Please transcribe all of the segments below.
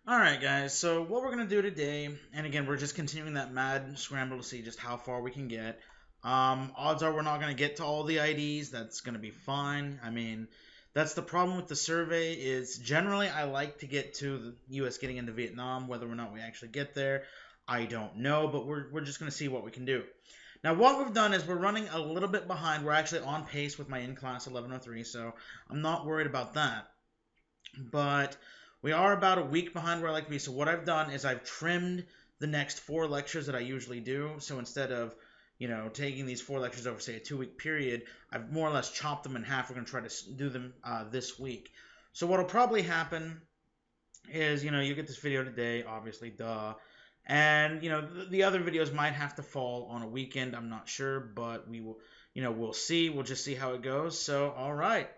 Alright, guys, so what we're going to do today, and again, we're just continuing that mad scramble to see just how far we can get. Odds are we're not going to get to all the IDs. That's going to be fine. I mean, that's the problem with the survey is generally I like to get to the U.S. getting into Vietnam. Whether or not we actually get there, I don't know, but we're just going to see what we can do. Now, what we've done is we're running a little bit behind. We're actually on pace with my in-class 1103, so I'm not worried about that. But we are about a week behind where I like to be. So what I've done is I've trimmed the next 4 lectures that I usually do. So instead of, taking these 4 lectures over, say, a 2 week period, I've more or less chopped them in half. We're going to try to do them this week. So what'll probably happen is, you get this video today, obviously, duh. And, the other videos might have to fall on a weekend. I'm not sure, but we will, we'll see. We'll just see how it goes. So, all right.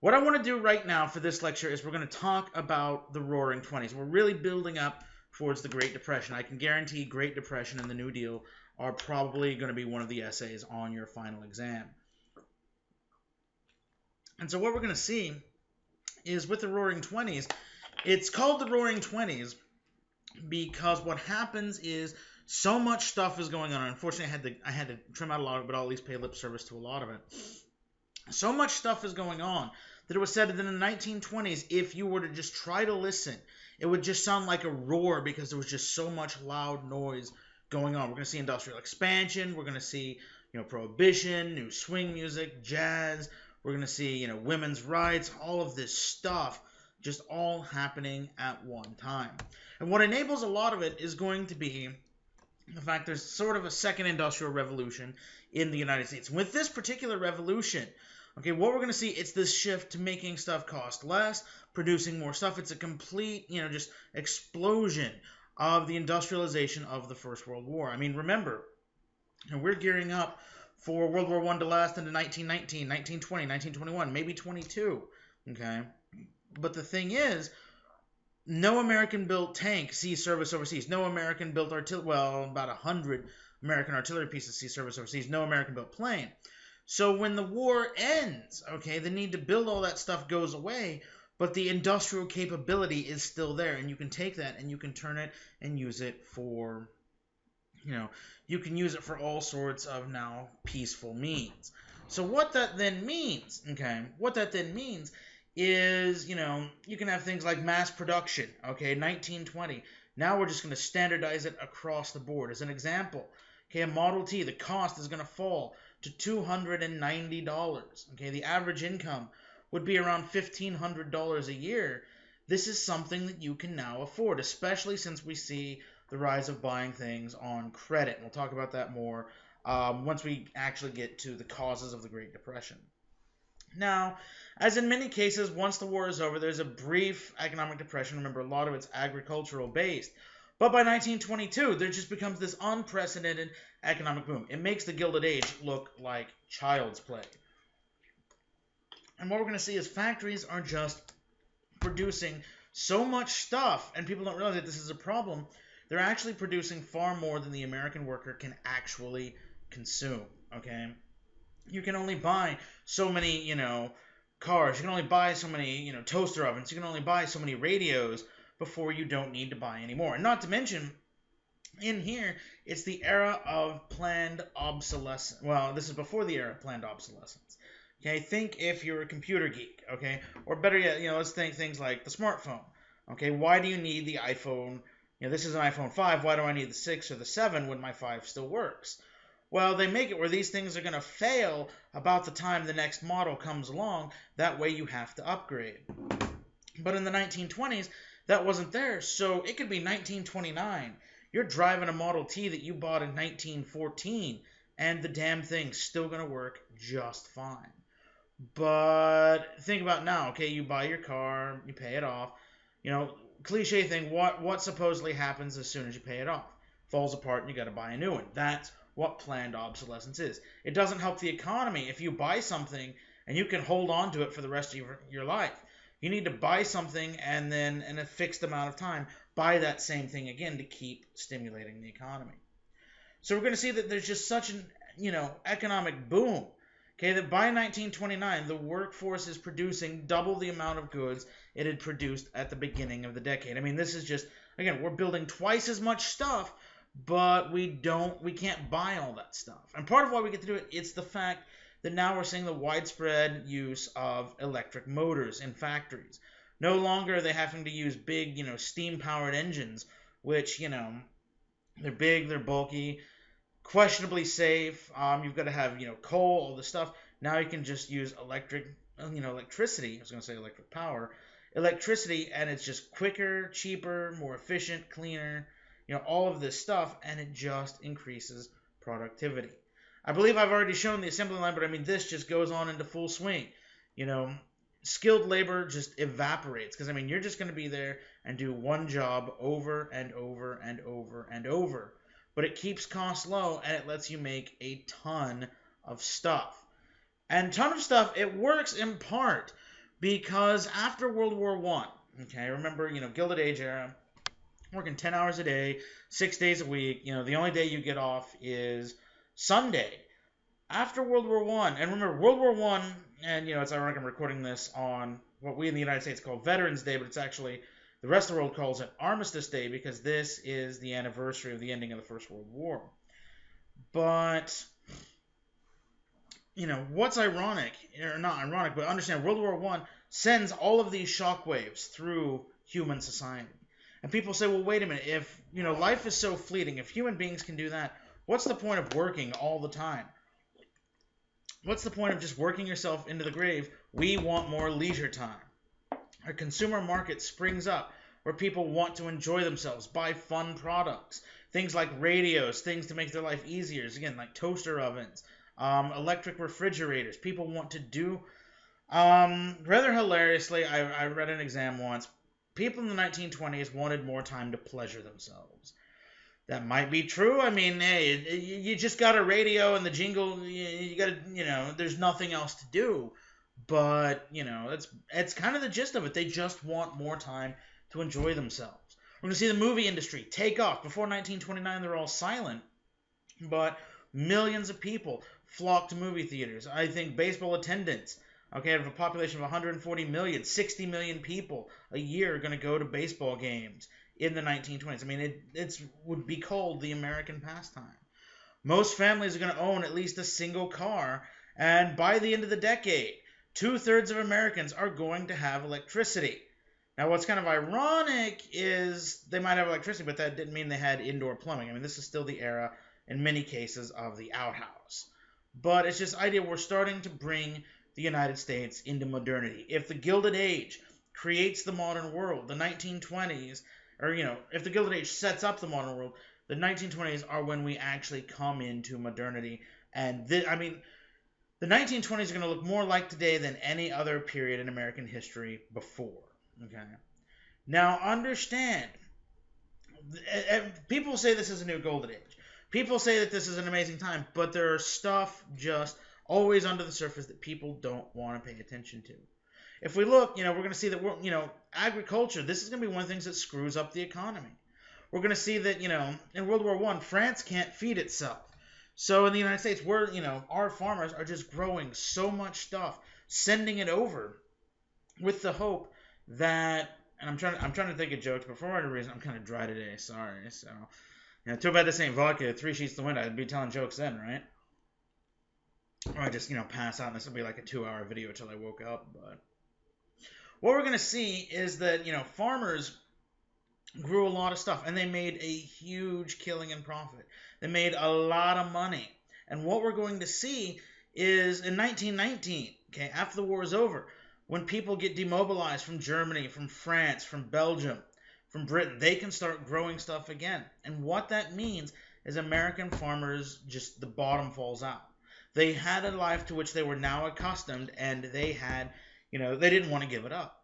What I want to do right now for this lecture is we're going to talk about the Roaring Twenties. We're really building up towards the Great Depression. I can guarantee Great Depression and the New Deal are probably going to be one of the essays on your final exam. And so what we're going to see is with the Roaring Twenties, it's called the Roaring Twenties because what happens is so much stuff is going on. Unfortunately, I had to trim out a lot of it, but I'll at least pay lip service to a lot of it. So much stuff is going on that it was said that in the 1920s, if you were to just try to listen, it would just sound like a roar because there was just so much loud noise going on. We're going to see industrial expansion. We're going to see, prohibition, new swing music, jazz. We're going to see, women's rights, all of this stuff just all happening at one time. And what enables a lot of it is going to be the fact there's sort of a second industrial revolution in the United States. With this particular revolution, okay, what we're going to see, it's this shift to making stuff cost less, producing more stuff. It's a complete, just explosion of the industrialization of the First World War. I mean, remember, we're gearing up for World War I to last into 1919, 1920, 1921, maybe 22, okay? But the thing is, no American-built tank sees service overseas. No American-built artillery, well, about 100 American artillery pieces see service overseas. No American-built plane. So when the war ends, okay, the need to build all that stuff goes away, but the industrial capability is still there, and you can take that and you can turn it and use it for, you can use it for all sorts of now peaceful means. So what that then means, is, you can have things like mass production, okay, 1920. Now we're just going to standardize it across the board. As an example, okay, a Model T, the cost is going to fall to $290. Okay, the average income would be around $1,500 a year. This is something that you can now afford, especially since we see the rise of buying things on credit. We'll talk about that more once we actually get to the causes of the Great Depression. Now, as in many cases, once the war is over, there's a brief economic depression. Remember, a lot of it's agricultural based. But by 1922, there just becomes this unprecedented economic boom. It makes the Gilded Age look like child's play. And what we're going to see is factories are just producing so much stuff, and people don't realize that this is a problem. They're actually producing far more than the American worker can actually consume, okay? You can only buy so many, cars. You can only buy so many, toaster ovens. You can only buy so many radios before you don't need to buy anymore. And not to mention, in here, it's the era of planned obsolescence. Well, this is before the era of planned obsolescence. Okay, think if you're a computer geek, okay? Or better yet, let's think things like the smartphone. Okay, why do you need the iPhone? This is an iPhone 5. Why do I need the 6 or the 7 when my 5 still works? Well, they make it where these things are going to fail about the time the next model comes along. That way you have to upgrade. But in the 1920s, that wasn't there. So it could be 1929. You're driving a Model T that you bought in 1914, and the damn thing's still going to work just fine. But think about now, okay? You buy your car, you pay it off. Cliche thing, what supposedly happens as soon as you pay it off? Falls apart and you got to buy a new one. That's what planned obsolescence is. It doesn't help the economy if you buy something and you can hold on to it for the rest of your life. You need to buy something and then in a fixed amount of time buy that same thing again to keep stimulating the economy. So we're going to see that there's just such an economic boom. Okay, that by 1929, the workforce is producing double the amount of goods it had produced at the beginning of the decade. I mean, this is just, again, we're building twice as much stuff, but we can't buy all that stuff. And part of why we get to do it, it's the fact that now we're seeing the widespread use of electric motors in factories. No longer are they having to use big, steam-powered engines, which, they're big, they're bulky, questionably safe. You've got to have coal, all this stuff. Now you can just use electricity. I was going to say electric power, electricity, and it's just quicker, cheaper, more efficient, cleaner. All of this stuff, and it just increases productivity. I believe I've already shown the assembly line, but I mean this just goes on into full swing. You know, skilled labor just evaporates because I mean you're just going to be there and do one job over and over and over and over but it keeps costs low and it lets you make a ton of stuff. And ton of stuff, it works in part because after World War One, okay, remember, Gilded Age era, working 10 hours a day, 6 days a week, the only day you get off is Sunday. After World War One, and remember, World War One, and it's ironic I'm recording this on what we in the United States call Veterans Day, but it's actually the rest of the world calls it Armistice Day because this is the anniversary of the ending of the First World War. But, what's ironic, or not ironic, but understand World War One sends all of these shockwaves through human society. And people say, well, wait a minute, if, life is so fleeting, if human beings can do that, what's the point of working all the time? What's the point of just working yourself into the grave? We want more leisure time. Our consumer market springs up where people want to enjoy themselves, buy fun products, things like radios, things to make their life easier, again, like toaster ovens, electric refrigerators. People want to do, rather hilariously, I read an exam once, people in the 1920s wanted more time to pleasure themselves. That might be true. I mean, hey, you just got a radio and the jingle, you got to, there's nothing else to do. But, it's kind of the gist of it. They just want more time to enjoy themselves. We're going to see the movie industry take off. Before 1929, they were all silent. But millions of people flock to movie theaters. I think baseball attendance, okay, out of a population of 140 million, 60 million people a year are going to go to baseball games in the 1920s. I mean, it would be called the American pastime. Most families are going to own at least a single car. And by the end of the decade, 2/3 of Americans are going to have electricity. Now, what's kind of ironic is they might have electricity, but that didn't mean they had indoor plumbing. I mean, this is still the era, in many cases, of the outhouse. But it's just idea we're starting to bring the United States into modernity. If the Gilded Age creates the modern world, the 1920s, or, if the Gilded Age sets up the modern world, the 1920s are when we actually come into modernity. And, the 1920s are going to look more like today than any other period in American history before. Okay. Now, understand, people say this is a new golden age. People say that this is an amazing time, but there are stuff just always under the surface that people don't want to pay attention to. If we look, we're going to see that, agriculture, this is going to be one of the things that screws up the economy. We're going to see that, in World War I, France can't feed itself. So in the United States, our farmers are just growing so much stuff, sending it over with the hope that, and I'm trying to think of jokes, but for whatever reason, I'm kind of dry today, sorry. So, too bad this ain't vodka, 3 sheets to the wind, I'd be telling jokes then, right? Or I just, pass out and this will be like a 2-hour video until I woke up, but what we're going to see is that, farmers grew a lot of stuff, and they made a huge killing and profit. They made a lot of money. And what we're going to see is in 1919, okay, after the war is over, when people get demobilized from Germany, from France, from Belgium, from Britain, they can start growing stuff again. And what that means is American farmers, just the bottom falls out. They had a life to which they were now accustomed, and they had, they didn't want to give it up.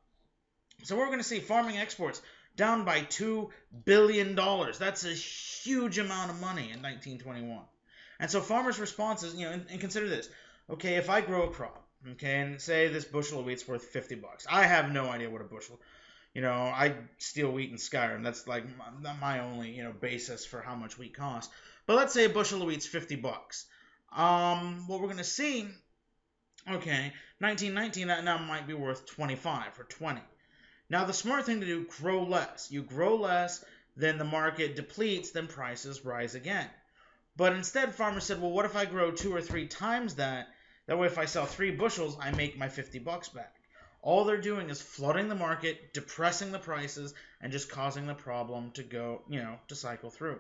So we're going to see farming exports down by $2 billion. That's a huge amount of money in 1921. And so farmers' responses, and consider this. Okay, if I grow a crop, okay, and say this bushel of wheat's worth $50. I have no idea what a bushel. I steal wheat in Skyrim. That's like my only, basis for how much wheat costs. But let's say a bushel of wheat's $50. What we're going to see Okay, 1919, that now might be worth 25 or 20. Now, the smart thing to do, grow less. You grow less, then the market depletes, then prices rise again. But instead, farmers said, well, what if I grow 2 or 3 times that? That way, if I sell 3 bushels, I make my $50 back. All they're doing is flooding the market, depressing the prices, and just causing the problem to go, to cycle through.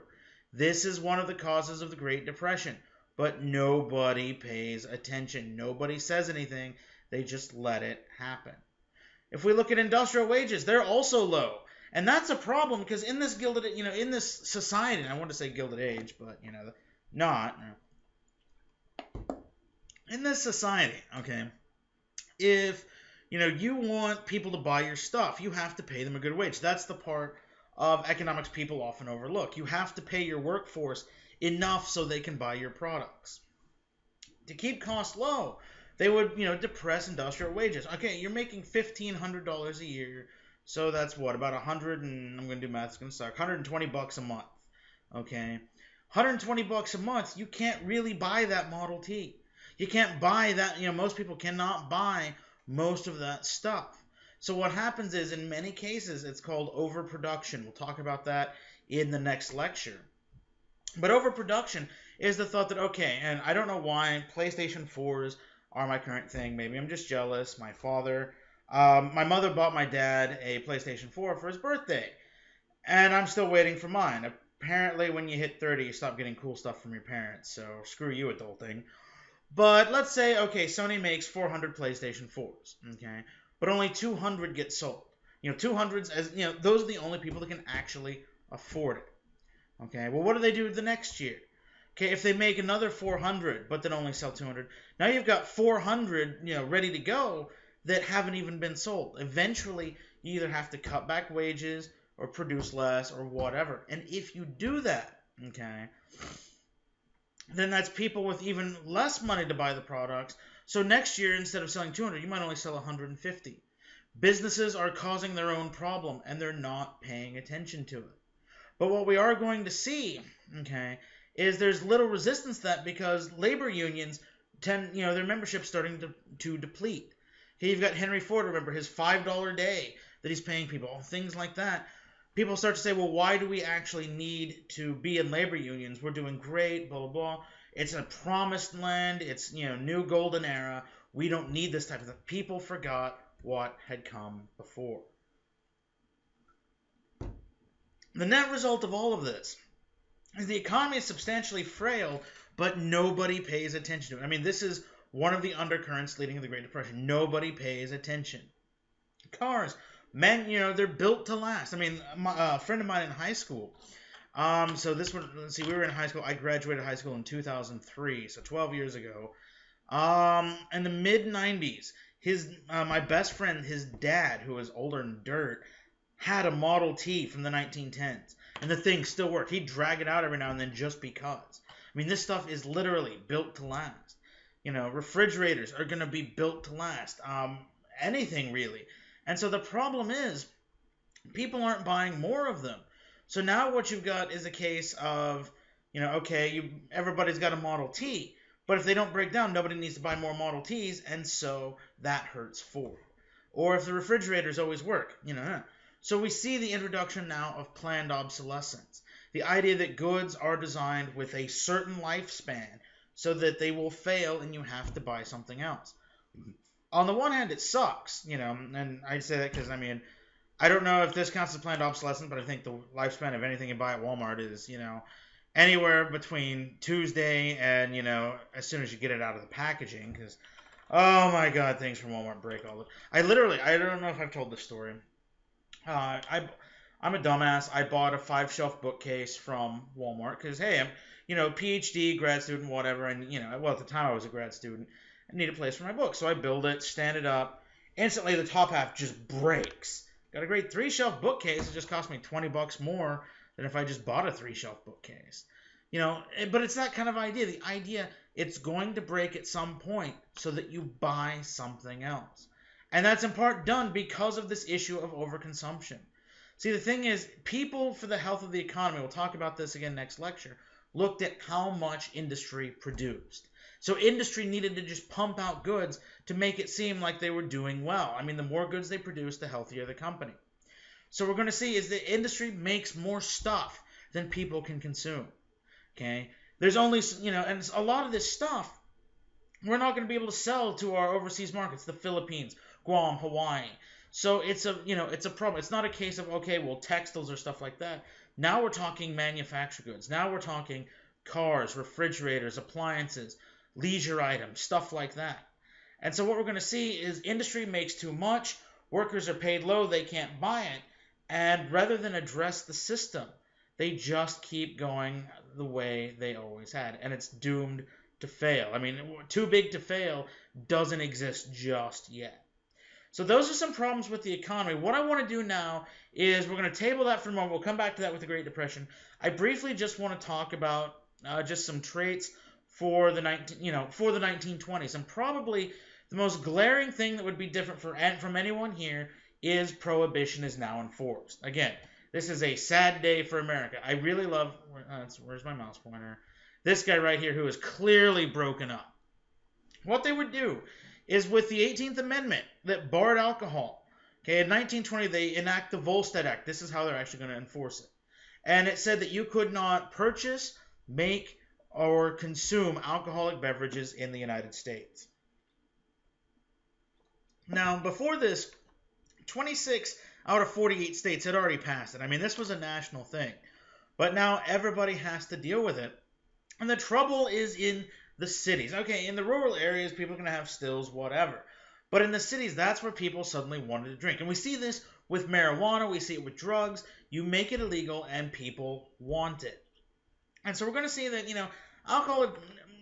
This is one of the causes of the Great Depression. But nobody pays attention. Nobody says anything. They just let it happen. If we look at industrial wages, they're also low. And that's a problem because in this in this society, and I want to say gilded age, but not in this society, okay? If you want people to buy your stuff, you have to pay them a good wage. That's the part of economics people often overlook. You have to pay your workforce enough so they can buy your products. To keep costs low, they would, depress industrial wages. Okay, you're making $1,500 a year, so that's what, about 100 and I'm gonna do math. It's gonna suck. $120 a month. Okay, $120 a month. You can't really buy that Model T. You can't buy that. Most people cannot buy most of that stuff. So what happens is, in many cases, it's called overproduction. We'll talk about that in the next lecture. But overproduction is the thought that, okay, and I don't know why PlayStation 4s are my current thing. Maybe I'm just jealous. My mother bought my dad a PlayStation 4 for his birthday, and I'm still waiting for mine. Apparently, when you hit 30, you stop getting cool stuff from your parents, so screw you, adulting. But let's say, okay, Sony makes 400 PlayStation 4s, okay, but only 200 get sold. 200s, those are the only people that can actually afford it. Okay, well, what do they do the next year? Okay, if they make another 400, but then only sell 200, now you've got 400, ready to go that haven't even been sold. Eventually, you either have to cut back wages or produce less or whatever. And if you do that, okay, then that's people with even less money to buy the products. So next year, instead of selling 200, you might only sell 150. Businesses are causing their own problem, and they're not paying attention to it. But what we are going to see, okay, is there's little resistance to that because labor unions tend, their membership's starting to deplete. Okay, you've got Henry Ford, remember, his $5 day that he's paying people, things like that. People start to say, well, why do we actually need to be in labor unions? We're doing great, blah, blah, blah. It's a promised land. It's, new golden era. We don't need this type of thing. People forgot what had come before. The net result of all of this is the economy is substantially frail, but nobody pays attention to it. I mean, this is one of the undercurrents leading to the Great Depression. Nobody pays attention. Cars, men, they're built to last. I mean, a friend of mine in high school, so this one, let's see, we were in high school. I graduated high school in 2003, so 12 years ago. In the mid-90s, my best friend, his dad, who was older than dirt, had a Model T from the 1910s, and the thing still worked. He'd drag it out every now and then just because. I mean, this stuff is literally built to last. Refrigerators are going to be built to last. Anything really. And so the problem is, people aren't buying more of them. So now what you've got is a case of, okay, everybody's got a Model T, but if they don't break down, nobody needs to buy more Model Ts, and so that hurts Ford. Or if the refrigerators always work, So we see the introduction now of planned obsolescence. The idea that goods are designed with a certain lifespan so that they will fail and you have to buy something else. On the one hand, it sucks, and I say that because, I don't know if this counts as planned obsolescence, but I think the lifespan of anything you buy at Walmart is, anywhere between Tuesday and, as soon as you get it out of the packaging, because, oh my God, things from Walmart break all the... I don't know if I've told this story. I'm a dumbass. I bought a 5-shelf bookcase from Walmart because, hey, I'm, PhD, grad student, whatever, and, at the time I was a grad student. I need a place for my book. So I build it, stand it up. Instantly, the top half just breaks. Got a great 3-shelf bookcase. It just cost me $20 more than if I just bought a 3-shelf bookcase. But it's that kind of idea. The idea, it's going to break at some point so that you buy something else. And that's in part done because of this issue of overconsumption. See, the thing is, people for the health of the economy, we'll talk about this again next lecture, looked at how much industry produced. So industry needed to just pump out goods to make it seem like they were doing well. I mean, the more goods they produce, the healthier the company. So what we're going to see is the industry makes more stuff than people can consume. Okay? There's only, and a lot of this stuff we're not going to be able to sell to our overseas markets, the Philippines, Guam, Hawaii. So it's a problem. It's not a case of, okay, well, textiles or stuff like that. Now we're talking manufactured goods. Now we're talking cars, refrigerators, appliances, leisure items, stuff like that. And so what we're going to see is industry makes too much, workers are paid low, they can't buy it, and rather than address the system, they just keep going the way they always had, and it's doomed to fail. I mean, too big to fail doesn't exist just yet. So those are some problems with the economy. What I want to do now is we're going to table that for a moment. We'll come back to that with the Great Depression. I briefly just want to talk about just some traits for the 1920s, and probably the most glaring thing that would be different from anyone here is prohibition is now enforced. Again, this is a sad day for America. I really love where's my mouse pointer? This guy right here who is clearly broken up. What they would do is with the 18th Amendment that barred alcohol. Okay, in 1920 they enact the Volstead Act. This is how they're actually going to enforce it. And it said that you could not purchase, make, or consume alcoholic beverages in the United States. Now, before this, 26 out of 48 states had already passed it. I mean, this was a national thing. But now everybody has to deal with it. And the trouble is in the cities. Okay, in the rural areas, people can have stills, whatever. But in the cities, that's where people suddenly wanted to drink. And we see this with marijuana. We see it with drugs. You make it illegal, and people want it. And so we're going to see that, alcohol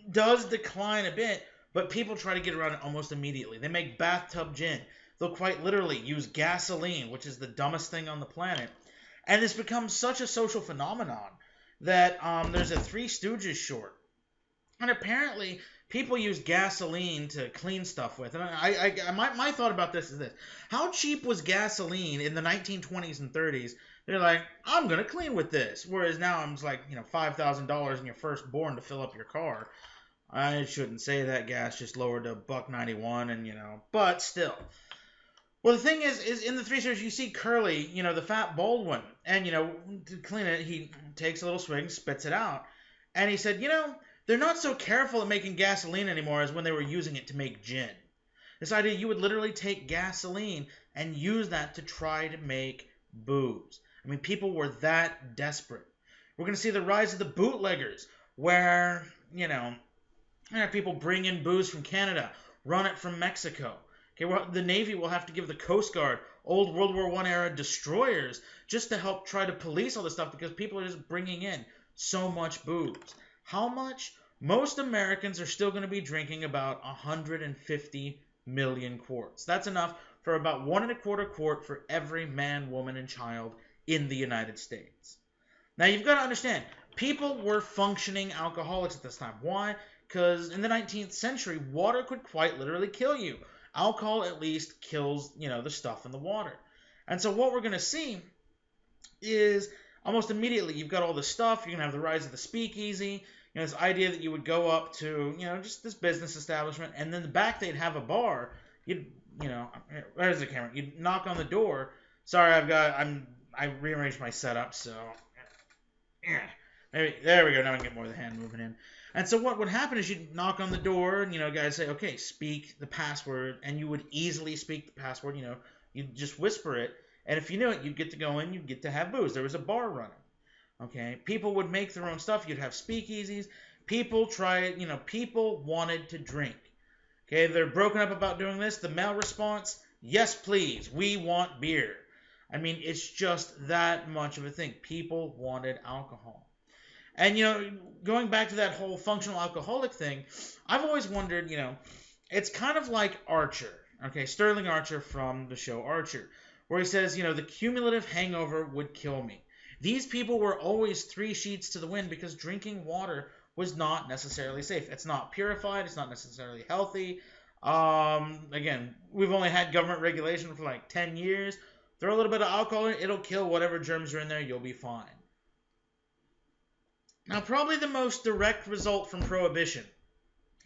does decline a bit, but people try to get around it almost immediately. They make bathtub gin. They'll quite literally use gasoline, which is the dumbest thing on the planet. And it's become such a social phenomenon that there's a Three Stooges short. And apparently, people use gasoline to clean stuff with. And my thought about this is this. How cheap was gasoline in the 1920s and 30s? They're like, I'm going to clean with this. Whereas now I'm just like, $5,000 in your firstborn to fill up your car. I shouldn't say that. Gas just lowered to $1.91 and, but still. Well, the thing is in the Three Stooges, you see Curly, the fat bald one. And, to clean it, he takes a little swig, spits it out. And he said, they're not so careful at making gasoline anymore as when they were using it to make gin. This idea, you would literally take gasoline and use that to try to make booze. I mean, people were that desperate. We're going to see the rise of the bootleggers, where, people bring in booze from Canada, run it from Mexico. Okay, well, the Navy will have to give the Coast Guard old World War I era destroyers just to help try to police all this stuff because people are just bringing in so much booze. How much? Most Americans are still going to be drinking about 150 million quarts. That's enough for about 1.25 quart for every man, woman, and child in the United States. Now, you've got to understand, people were functioning alcoholics at this time. Why? Because in the 19th century, water could quite literally kill you. Alcohol at least kills, the stuff in the water. And so what we're going to see is almost immediately, you've got all this stuff. You're going to have the rise of the speakeasy. This idea that you would go up to, just this business establishment, and then the back they'd have a bar. Where's the camera? You'd knock on the door. Sorry, I rearranged my setup, so maybe there we go. Now I can get more of the hand moving in. And so what would happen is you'd knock on the door, and guys say, okay, speak the password, and you would easily speak the password. You'd just whisper it, and if you knew it, you'd get to go in, you'd get to have booze. There was a bar running. Okay, people would make their own stuff. You'd have speakeasies. People wanted to drink. Okay, they're broken up about doing this. The male response, yes, please, we want beer. I mean, it's just that much of a thing. People wanted alcohol. And, going back to that whole functional alcoholic thing, I've always wondered, it's kind of like Archer. Okay, Sterling Archer from the show Archer, where he says, the cumulative hangover would kill me. These people were always 3 sheets to the wind because drinking water was not necessarily safe. It's not purified. It's not necessarily healthy. Again, we've only had government regulation for like 10 years. Throw a little bit of alcohol in it. It'll kill whatever germs are in there. You'll be fine. Now, probably the most direct result from Prohibition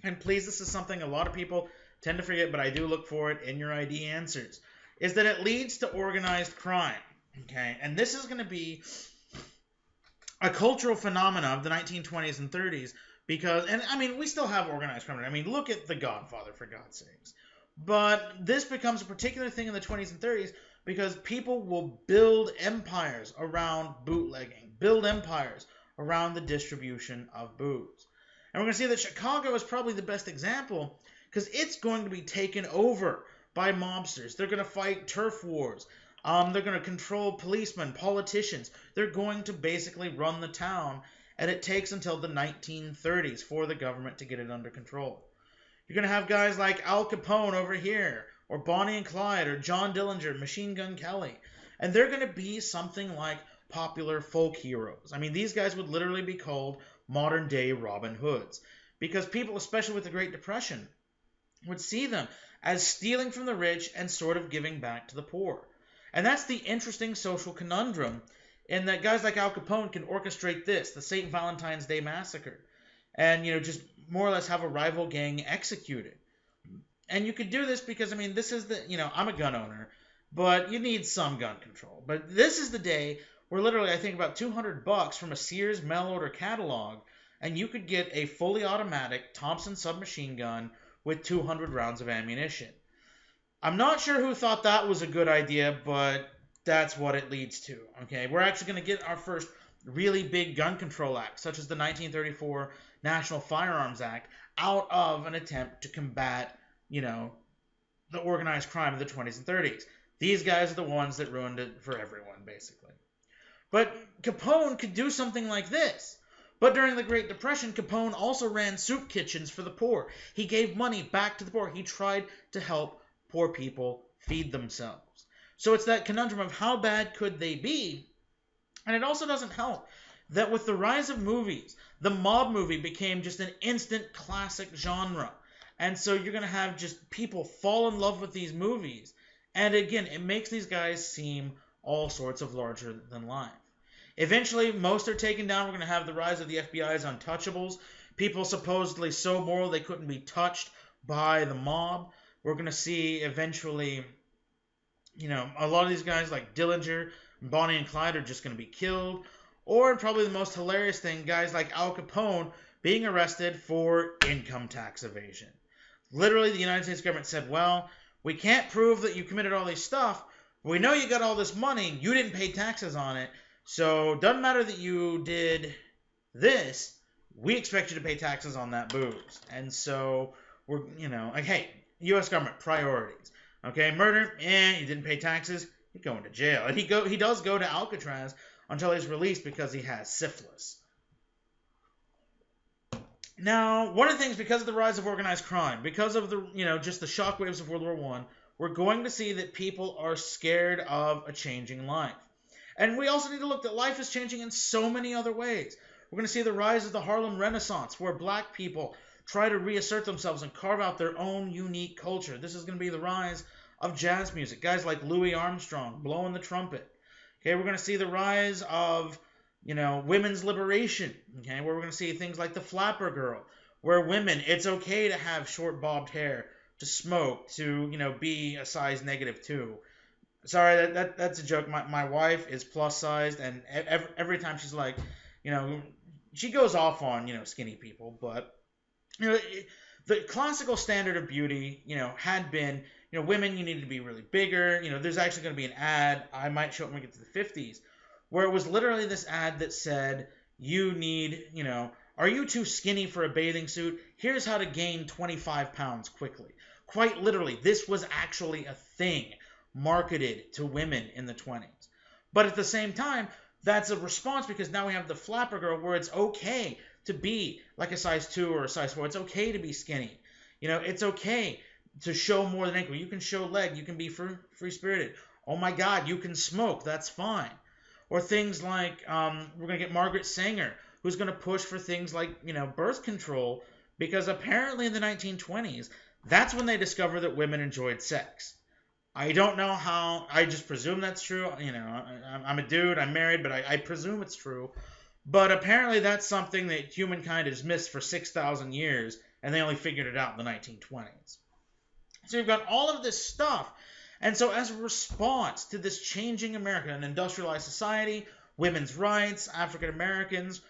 and please, this is something a lot of people tend to forget, but I do look for it in your ID answers, is that it leads to organized crime. Okay, and this is going to be a cultural phenomena of the 1920s and 30s because, and I mean, we still have organized crime. I mean, look at The Godfather, for God's sakes. But this becomes a particular thing in the 20s and 30s because people will build empires around bootlegging, build empires around the distribution of booze. And we're going to see that Chicago is probably the best example because it's going to be taken over by mobsters. They're going to fight turf wars. They're going to control policemen, politicians. They're going to basically run the town, and it takes until the 1930s for the government to get it under control. You're going to have guys like Al Capone over here, or Bonnie and Clyde, or John Dillinger, Machine Gun Kelly, and they're going to be something like popular folk heroes. I mean, these guys would literally be called modern-day Robin Hoods, because people, especially with the Great Depression, would see them as stealing from the rich and sort of giving back to the poor. And that's the interesting social conundrum, in that guys like Al Capone can orchestrate this, the St. Valentine's Day Massacre, and, just more or less have a rival gang executed. And you could do this because, I mean, this is the, I'm a gun owner, but you need some gun control. But this is the day where literally I think about $200 from a Sears mail order catalog, and you could get a fully automatic Thompson submachine gun with 200 rounds of ammunition. I'm not sure who thought that was a good idea, but that's what it leads to. Okay, we're actually going to get our first really big gun control act, such as the 1934 National Firearms Act, out of an attempt to combat, the organized crime of the 20s and 30s. These guys are the ones that ruined it for everyone, basically. But Capone could do something like this. But during the Great Depression, Capone also ran soup kitchens for the poor. He gave money back to the poor. He tried to help poor people feed themselves. So it's that conundrum of how bad could they be? And it also doesn't help that with the rise of movies, the mob movie became just an instant classic genre. And so you're going to have just people fall in love with these movies. And again, it makes these guys seem all sorts of larger than life. Eventually, most are taken down. We're going to have the rise of the FBI's untouchables. People supposedly so moral they couldn't be touched by the mob. We're going to see eventually, a lot of these guys like Dillinger and Bonnie and Clyde are just going to be killed. Or probably the most hilarious thing, guys like Al Capone being arrested for income tax evasion. Literally, the United States government said, well, we can't prove that you committed all this stuff. But we know you got all this money. You didn't pay taxes on it. So it doesn't matter that you did this. We expect you to pay taxes on that booze. And so we're, like, hey, U.S. government priorities. Okay, murder, you didn't pay taxes, you're going to jail. And he does go to Alcatraz until he's released because he has syphilis. Now, one of the things, because of the rise of organized crime, because of the, just the shockwaves of World War I, we're going to see that people are scared of a changing life. And we also need to look that life is changing in so many other ways. We're going to see the rise of the Harlem Renaissance, where black people try to reassert themselves and carve out their own unique culture. This is going to be the rise of jazz music. Guys like Louis Armstrong blowing the trumpet. Okay, we're going to see the rise of, women's liberation. Okay, where we're going to see things like the Flapper Girl, where women, it's okay to have short bobbed hair, to smoke, to, be a size -2. Sorry, that's a joke. My wife is plus sized, and every time she's like, she goes off on, skinny people. But, the classical standard of beauty, had been, women, you need to be really bigger. There's actually going to be an ad. I might show it when we get to the 50s, where it was literally this ad that said, you need, are you too skinny for a bathing suit? Here's how to gain 25 pounds quickly. Quite literally, this was actually a thing marketed to women in the 20s. But at the same time, that's a response because now we have the Flapper Girl, where it's okay to be like a size 2 or a size 4. It's okay to be skinny. It's okay to show more than ankle. You can show leg. You can be free-spirited. Oh my God, you can smoke. That's fine. Or things like, we're going to get Margaret Sanger, who's going to push for things like, birth control, because apparently in the 1920s, that's when they discovered that women enjoyed sex. I don't know how. I just presume that's true. I'm a dude. I'm married, but I presume it's true. But apparently that's something that humankind has missed for 6,000 years and they only figured it out in the 1920s. So you've got all of this stuff. And so as a response to this changing America, an industrialized society, women's rights, African Americans,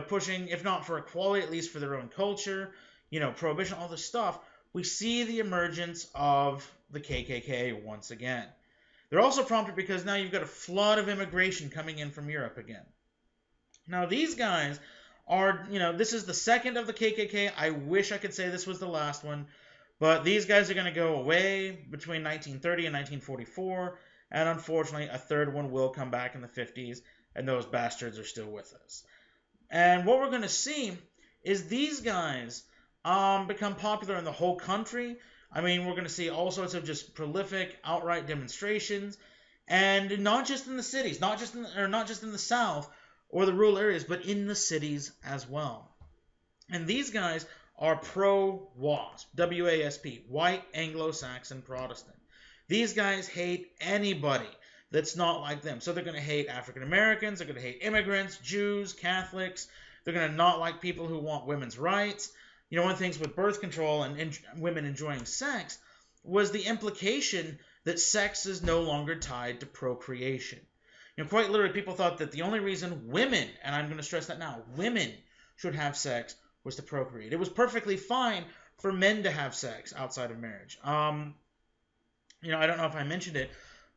pushing, if not for equality, at least for their own culture, prohibition, all this stuff, we see the emergence of the KKK once again. They're also prompted because now you've got a flood of immigration coming in from Europe again. Now these guys are, this is the second of the KKK. I wish I could say this was the last one. But these guys are going to go away between 1930 and 1944, and unfortunately, a third one will come back in the 50s, and those bastards are still with us. And what we're going to see is these guys become popular in the whole country. I mean, we're going to see all sorts of just prolific, outright demonstrations, and not just in the cities, not just in the South or the rural areas, but in the cities as well. And these guys are pro-WASP, W-A-S-P, White Anglo-Saxon Protestant. These guys hate anybody that's not like them. So they're going to hate African Americans, they're going to hate immigrants, Jews, Catholics. They're going to not like people who want women's rights. One of the things with birth control and women enjoying sex was the implication that sex is no longer tied to procreation. Quite literally, people thought that the only reason women, and I'm going to stress that now, women should have sex was to procreate. It was perfectly fine for men to have sex outside of marriage. I don't know if I mentioned it,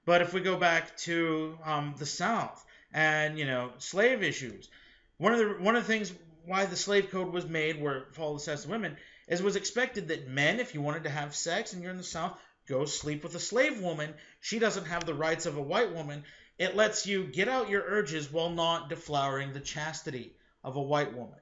but if we go back to the South and slave issues, one of the things why the slave code was made, where for all the sex of women, is it was expected that men, if you wanted to have sex and you're in the South, go sleep with a slave woman. She doesn't have the rights of a white woman. It lets you get out your urges while not deflowering the chastity of a white woman.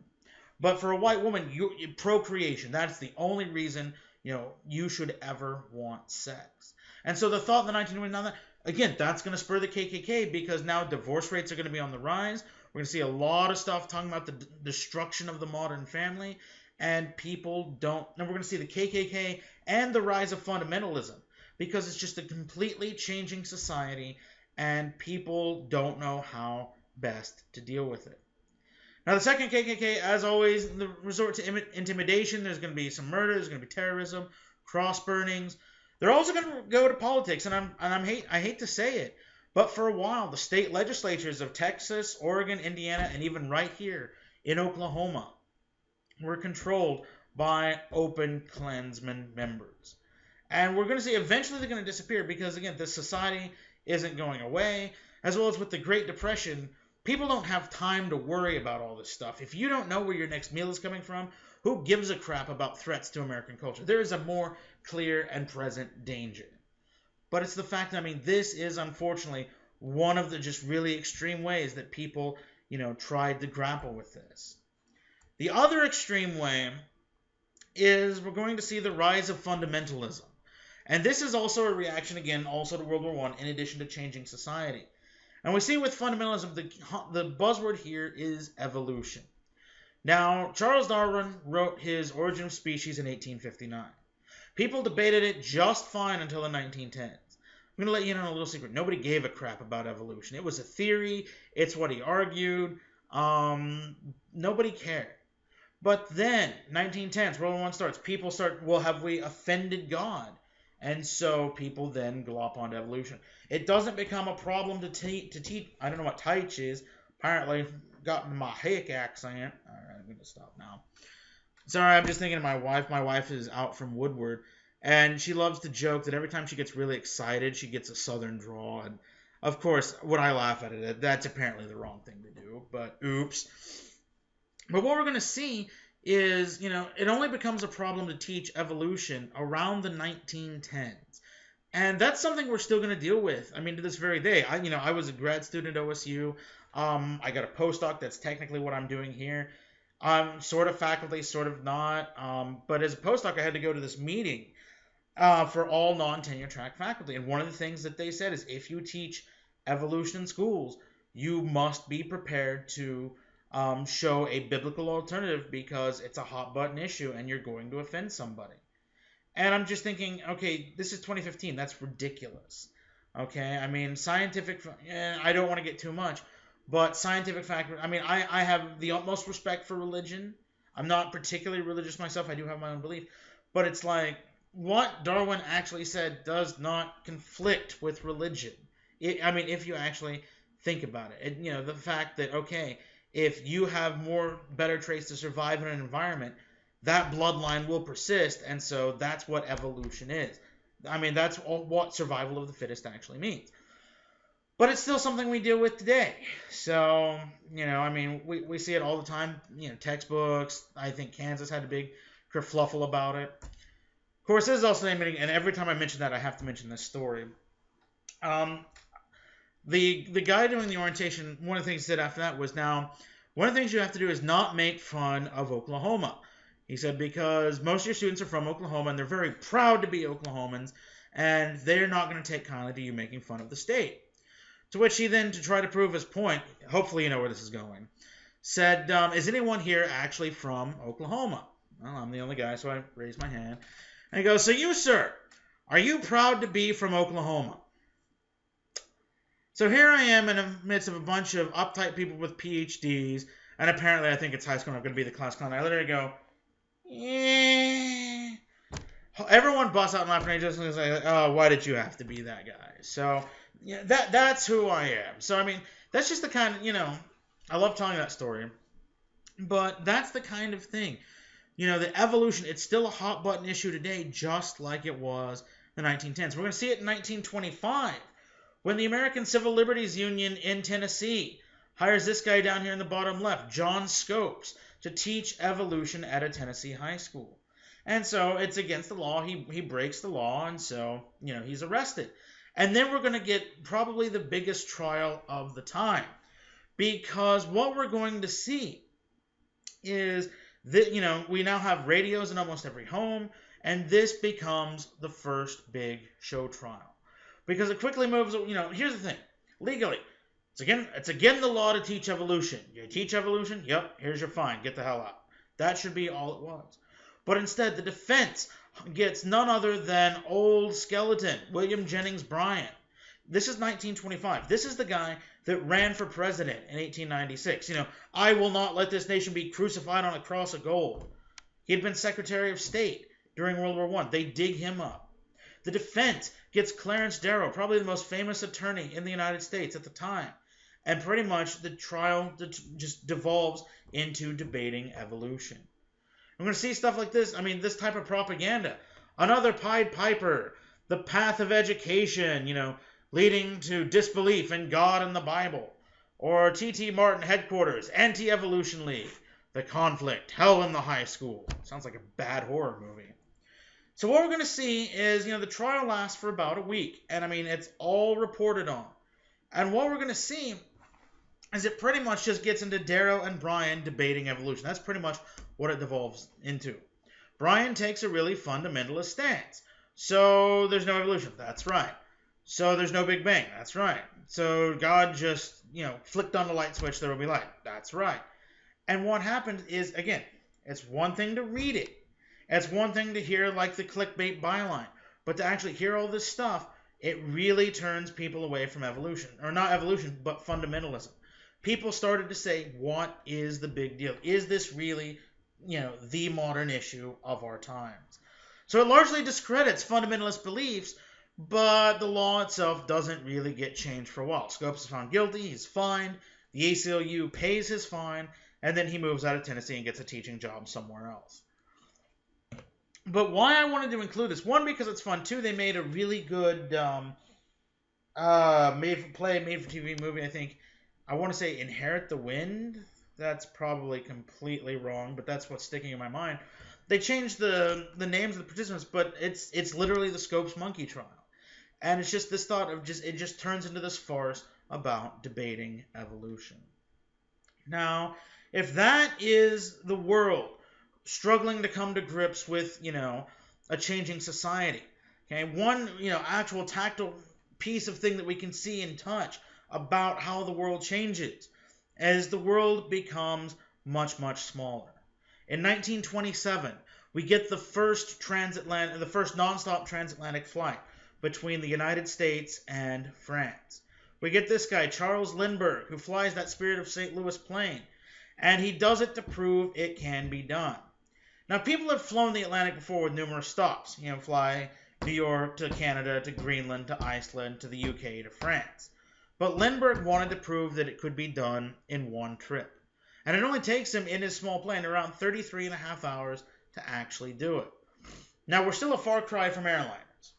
But for a white woman, procreation, that's the only reason, you should ever want sex. And so the thought in the 1920s, again, that's going to spur the KKK because now divorce rates are going to be on the rise. We're going to see a lot of stuff talking about the destruction of the modern family. And we're going to see the KKK and the rise of fundamentalism because it's just a completely changing society and people don't know how best to deal with it. Now, the second KKK, as always, the resort to intimidation. There's going to be some murder. There's going to be terrorism, cross burnings. They're also going to go to politics, and I hate to say it, but for a while, the state legislatures of Texas, Oregon, Indiana, and even right here in Oklahoma were controlled by open Klansmen members. And we're going to see eventually they're going to disappear because, again, this society isn't going away, as well as with the Great Depression. People don't have time to worry about all this stuff. If you don't know where your next meal is coming from, who gives a crap about threats to American culture? There is a more clear and present danger. But it's the fact that, this is unfortunately one of the just really extreme ways that people, tried to grapple with this. The other extreme way is we're going to see the rise of fundamentalism. And this is also a reaction, again, also to World War I, in addition to changing society. And we see with fundamentalism, the buzzword here is evolution. Now, Charles Darwin wrote his Origin of Species in 1859. People debated it just fine until the 1910s. I'm going to let you in on a little secret. Nobody gave a crap about evolution. It was a theory. It's what he argued. Nobody cared. But then, 1910s, World War I starts. People start, have we offended God? And so people then glop onto evolution. It doesn't become a problem to teach. I don't know what teach is. Apparently, got my hick accent. All right, I'm going to stop now. Sorry, I'm just thinking of my wife. My wife is out from Woodward, and she loves to joke that every time she gets really excited, she gets a southern drawl. And, of course, when I laugh at it, that's apparently the wrong thing to do. But, oops. But what we're going to see is, it only becomes a problem to teach evolution around the 1910s. And that's something we're still going to deal with. To this very day. I was a grad student at OSU. I got a postdoc. That's technically what I'm doing here. I'm sort of faculty, sort of not. But as a postdoc, I had to go to this meeting for all non-tenure track faculty. And one of the things that they said is if you teach evolution in schools, you must be prepared to show a biblical alternative because it's a hot button issue and you're going to offend somebody. And I'm just thinking, okay, this is 2015. That's ridiculous. Okay, scientific, I don't want to get too much, but scientific fact, I have the utmost respect for religion. I'm not particularly religious myself. I do have my own belief. But it's like, what Darwin actually said does not conflict with religion. If you actually think about it. The fact that, okay, if you have better traits to survive in an environment, that bloodline will persist, and so that's what evolution is. That's what survival of the fittest actually means. But it's still something we deal with today. So, we see it all the time. Textbooks. I think Kansas had a big kerfluffle about it. Of course, this is also and every time I mention that, I have to mention this story. The guy doing the orientation, one of the things he said after that was, now, one of the things you have to do is not make fun of Oklahoma. He said, because most of your students are from Oklahoma, and they're very proud to be Oklahomans, and they're not going to take kindly to you making fun of the state. To which he then, to try to prove his point, hopefully you know where this is going, said, is anyone here actually from Oklahoma? Well, I'm the only guy, so I raised my hand. And he goes, so you, sir, are you proud to be from Oklahoma? So here I am in the midst of a bunch of uptight people with PhDs, and apparently I think it's high school, I'm going to be the class clown. I literally go, yeah. Everyone busts out laughing, and just like, oh, why did you have to be that guy? So, yeah, that's who I am. So, that's just the kind of, I love telling that story, but that's the kind of thing. The evolution, it's still a hot button issue today, just like it was in the 1910s. We're going to see it in 1925, when the American Civil Liberties Union in Tennessee hires this guy down here in the bottom left, John Scopes, to teach evolution at a Tennessee high school. And so it's against the law. He breaks the law, and so, he's arrested. And then we're going to get probably the biggest trial of the time. Because what we're going to see is that, we now have radios in almost every home, and this becomes the first big show trial. Because it quickly moves, here's the thing. Legally, it's again the law to teach evolution. You teach evolution? Yep, here's your fine. Get the hell out. That should be all it was. But instead, the defense gets none other than old skeleton, William Jennings Bryan. This is 1925. This is the guy that ran for president in 1896. I will not let this nation be crucified on a cross of gold. He had been Secretary of State during World War I. They dig him up. The defense gets Clarence Darrow, probably the most famous attorney in the United States at the time. And pretty much the trial just devolves into debating evolution. I'm going to see stuff like this. This type of propaganda. Another Pied Piper. The path of education, leading to disbelief in God and the Bible. Or T.T. Martin Headquarters. Anti-Evolution League. The Conflict. Hell in the High School. Sounds like a bad horror movie. So what we're going to see is, the trial lasts for about a week. And, it's all reported on. And what we're going to see is it pretty much just gets into Darrow and Bryan debating evolution. That's pretty much what it devolves into. Bryan takes a really fundamentalist stance. So there's no evolution. That's right. So there's no Big Bang. That's right. So God just, flicked on the light switch, there will be light. That's right. And what happened is, again, it's one thing to read it. It's one thing to hear like the clickbait byline. But to actually hear all this stuff, it really turns people away from evolution. Or not evolution, but fundamentalism. People started to say, what is the big deal? Is this really, the modern issue of our times? So it largely discredits fundamentalist beliefs, but the law itself doesn't really get changed for a while. Scopes is found guilty, he's fined, the ACLU pays his fine, and then he moves out of Tennessee and gets a teaching job somewhere else. But why I wanted to include this, one, because it's fun, two, they made a really good made-for-TV movie, I think. I want to say Inherit the Wind. That's probably completely wrong, but that's what's sticking in my mind. They changed the names of the participants, but it's literally the Scopes monkey trial. And it's just this thought of it just turns into this farce about debating evolution. Now, if that is the world struggling to come to grips with, a changing society, okay, one, actual tactile piece of thing that we can see and touch about how the world changes as the world becomes much, much smaller. In 1927, we get the first nonstop transatlantic flight between the United States and France. We get this guy, Charles Lindbergh, who flies that Spirit of St. Louis plane. And he does it to prove it can be done. Now, people have flown the Atlantic before with numerous stops. Fly New York to Canada to Greenland to Iceland to the UK to France. But Lindbergh wanted to prove that it could be done in one trip. And it only takes him in his small plane around 33 and a half hours to actually do it. Now, we're still a far cry from airliners.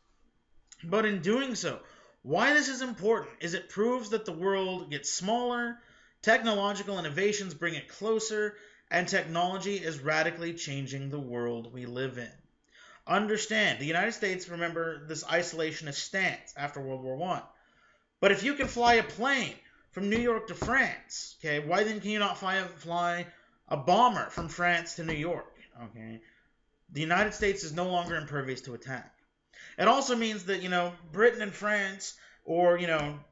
But in doing so, why this is important is it proves that the world gets smaller, technological innovations bring it closer, and technology is radically changing the world we live in. Understand, the United States, remember, this isolationist stance after World War I. But if you can fly a plane from New York to France, okay, why then can you not fly a bomber from France to New York? Okay, the United States is no longer impervious to attack. It also means that, Britain and France or,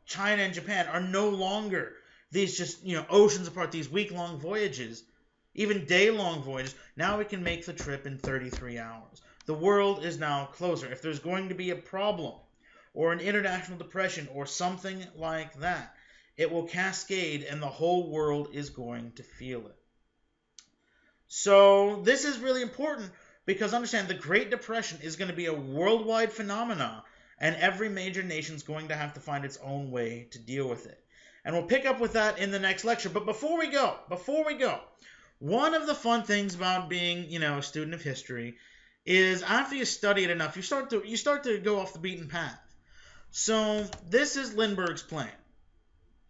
China and Japan are no longer these just, oceans apart, these week-long voyages, even day-long voyages. Now we can make the trip in 33 hours. The world is now closer. If there's going to be a problem or an international depression or something like that, it will cascade and the whole world is going to feel it. So this is really important because understand the Great Depression is going to be a worldwide phenomenon and every major nation is going to have to find its own way to deal with it. And we'll pick up with that in the next lecture. But before we go, one of the fun things about being, a student of history is after you study it enough, you start to go off the beaten path. So this is Lindbergh's plan.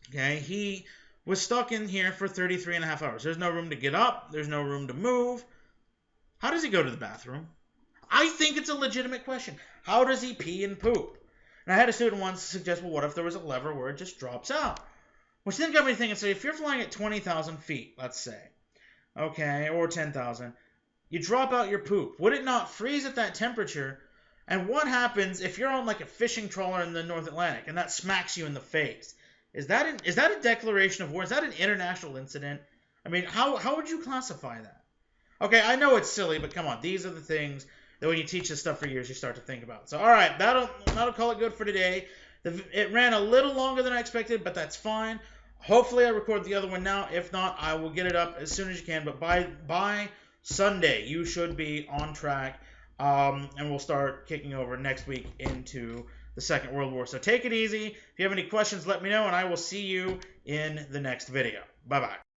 Okay, he was stuck in here for 33 and a half hours. There's no room to get up. There's no room to move. How does he go to the bathroom? I think it's a legitimate question. How does he pee and poop? And I had a student once suggest, well, what if there was a lever where it just drops out? Which then got me thinking, so if you're flying at 20,000 feet, let's say, okay, or 10,000, you drop out your poop. Would it not freeze at that temperature? And what happens if you're on like a fishing trawler in the North Atlantic and that smacks you in the face? Is that a declaration of war? Is that an international incident? I mean, how would you classify that? Okay, I know it's silly, but come on. These are the things that when you teach this stuff for years, you start to think about. So, all right, that'll call it good for today. It ran a little longer than I expected, but that's fine. Hopefully, I record the other one now. If not, I will get it up as soon as you can. But by Sunday, you should be on track, and we'll start kicking over next week into the Second World War. So take it easy. If you have any questions, let me know, and I will see you in the next video. Bye-bye.